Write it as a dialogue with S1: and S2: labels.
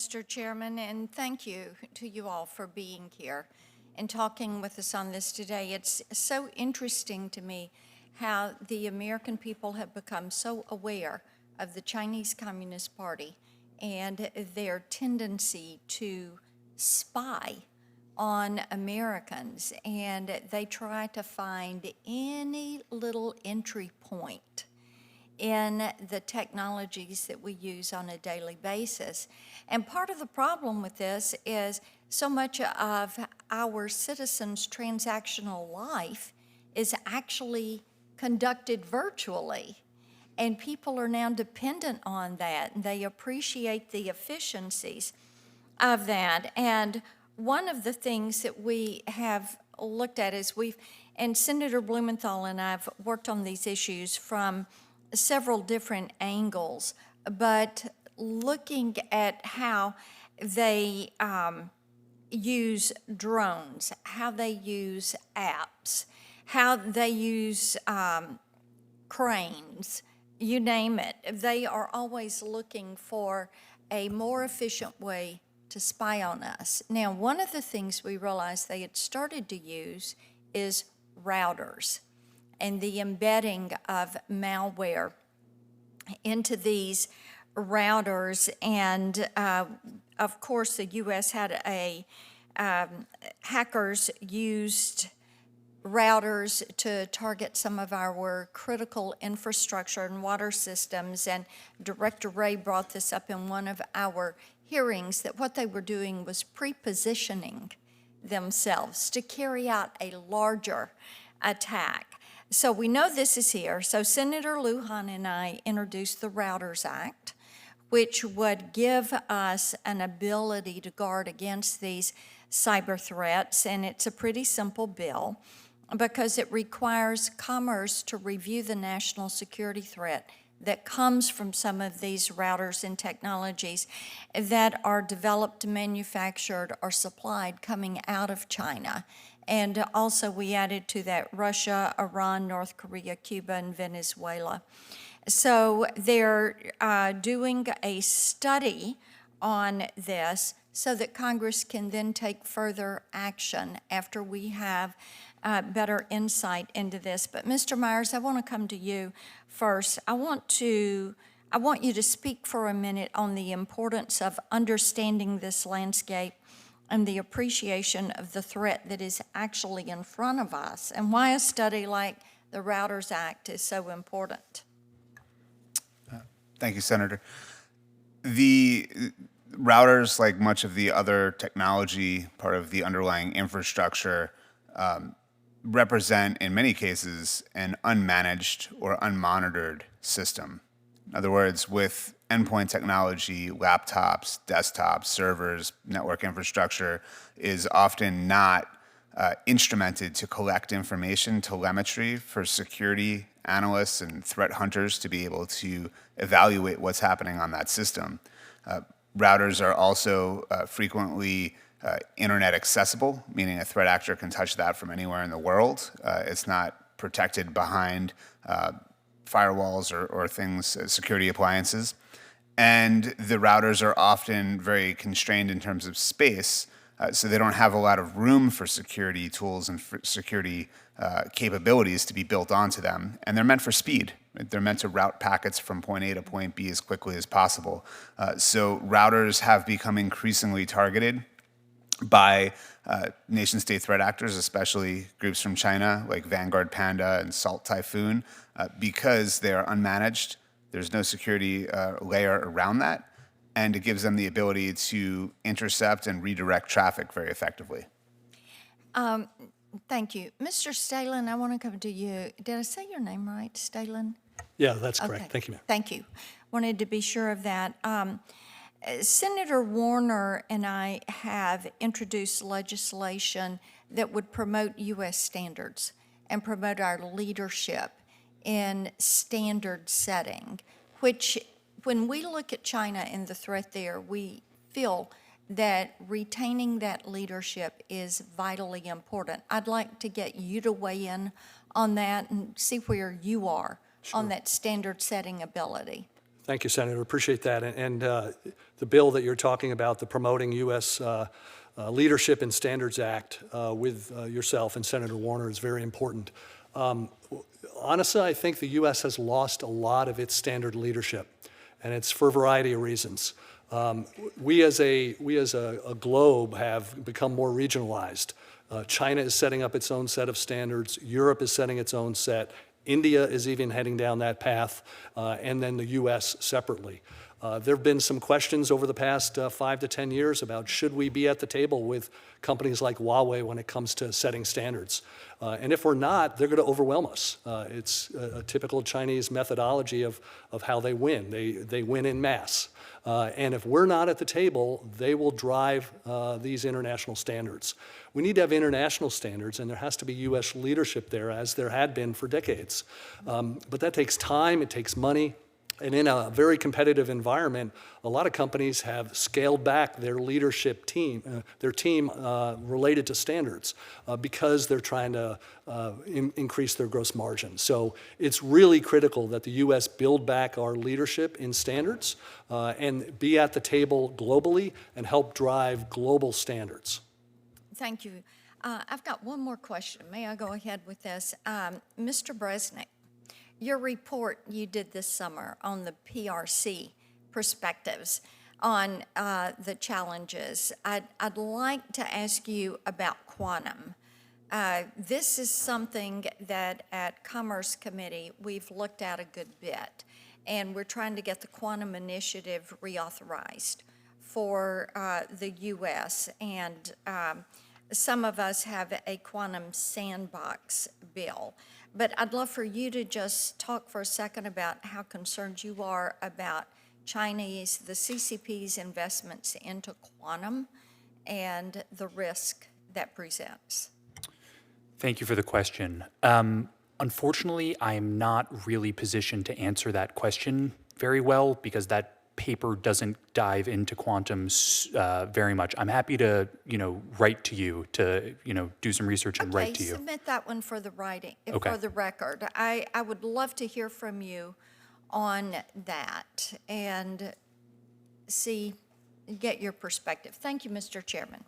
S1: Mr. Chairman, and thank you to you all for being here and talking with us on this today. It's so interesting to me how the American people have become so aware of the Chinese Communist Party and their tendency to spy on Americans, and they try to find any little entry point in the technologies that we use on a daily basis. And part of the problem with this is so much of our citizens' transactional life is actually conducted virtually. And people are now dependent on that, and they appreciate the efficiencies of that. And one of the things that we have looked at is and Senator Blumenthal and I have worked on these issues from several different angles, but looking at how they use drones, how they use apps, how they use cranes, you name it. They are always looking for a more efficient way to spy on us. Now, one of the things we realized they had started to use is routers and the embedding of malware into these routers. And of course, the U.S. had hackers used routers to target some of our critical infrastructure and water systems. And Director Ray brought this up in one of our hearings, that what they were doing was pre-positioning themselves to carry out a larger attack. So we know this is here. So Senator Lujan and I introduced the Routers Act, which would give us an ability to guard against these cyber threats. And it's a pretty simple bill because it requires Commerce to review the national security threat that comes from some of these routers and technologies that are developed, manufactured, or supplied coming out of China. And also we added to that Russia, Iran, North Korea, Cuba, and Venezuela. So they're doing a study on this so that Congress can then take further action after we have better insight into this. But Mr. Myers, I want to come to you first. I want you to speak for a minute on the importance of understanding this landscape and the appreciation of the threat that is actually in front of us, and why a study like the Routers Act is so important.
S2: Thank you, Senator. The routers, like much of the other technology, part of the underlying infrastructure, represent, in many cases, an unmanaged or unmonitored system. In other words, with endpoint technology, laptops, desktops, servers, network infrastructure is often not instrumented to collect information, telemetry, for security analysts and threat hunters to be able to evaluate what's happening on that system. Routers are also frequently internet accessible, meaning a threat actor can touch that from anywhere in the world. It's not protected behind firewalls or things, security appliances. And the routers are often very constrained in terms of space, so they don't have a lot of room for security tools and for security capabilities to be built onto them. And they're meant for speed. They're meant to route packets from point A to point B as quickly as possible. So routers have become increasingly targeted by nation-state threat actors, especially groups from China like Vanguard Panda and Salt Typhoon, because they are unmanaged. There's no security layer around that, and it gives them the ability to intercept and redirect traffic very effectively.
S1: Thank you. Mr. Stalin, I want to come to you. Did I say your name right, Stalin?
S3: Yeah, that's correct.
S1: Okay.
S3: Thank you, ma'am.
S1: Thank you. Wanted to be sure of that. Senator Warner and I have introduced legislation that would promote U.S. standards and promote our leadership in standard setting, which when we look at China and the threat there, we feel that retaining that leadership is vitally important. I'd like to get you to weigh in on that and see where you are on that standard setting ability.
S3: Thank you, Senator. Appreciate that. And the bill that you're talking about, the Promoting U.S. Leadership in Standards Act with yourself and Senator Warner is very important. Honestly, I think the U.S. has lost a lot of its standard leadership, and it's for a variety of reasons. We as a globe have become more regionalized. China is setting up its own set of standards. Europe is setting its own set. India is even heading down that path, and then the U.S. separately. There have been some questions over the past 5 to 10 years about should we be at the table with companies like Huawei when it comes to setting standards. And if we're not, they're going to overwhelm us. It's a typical Chinese methodology of how they win. They win in mass. And if we're not at the table, they will drive these international standards. We need to have international standards, and there has to be U.S. leadership there, as there had been for decades. But that takes time, it takes money. And in a very competitive environment, a lot of companies have scaled back their leadership team, related to standards, because they're trying to increase their gross margin. So it's really critical that the U.S. build back our leadership in standards and be at the table globally and help drive global standards.
S1: Thank you. I've got one more question. May I go ahead with this? Mr. Bresnick, your report you did this summer on the PRC perspectives on the challenges, I'd like to ask you about quantum. This is something that at Commerce Committee we've looked at a good bit, and we're trying to get the quantum initiative reauthorized for the U.S., and some of us have a quantum sandbox bill. But I'd love for you to just talk for a second about how concerned you are about the CCP's investments into quantum and the risk that presents.
S4: Thank you for the question. Unfortunately, I am not really positioned to answer that question very well because that paper doesn't dive into quantums very much. I'm happy to, write to you to, do some research and write to you.
S1: Submit that one for the writing,
S4: Okay.
S1: for the record. I would love to hear from you on that and get your perspective. Thank you, Mr. Chairman.